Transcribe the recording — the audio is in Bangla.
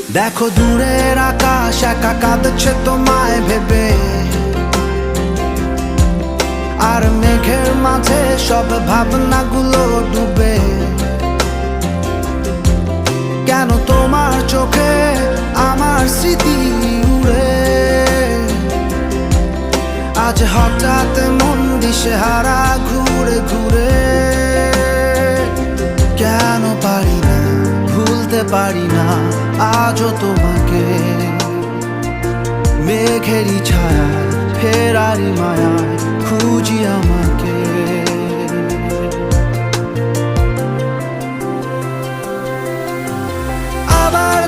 দেখো দূরের আকাশ একা কাঁদছে তোমায় ভেবে, আর মেঘের মাঝে সব ভাবনাগুলো ডুবে। কেন তোমার চোখে আমার স্মৃতি উড়ে, আজ হঠাৎ মন দিশেহারা ঘুরে ঘুরে। কেন পারি না ভুলতে পারি না আজও তোমাকে, মেঘেরই ছায়ায় ফেরারি মায়ায় খুঁজি আমাকে। আবার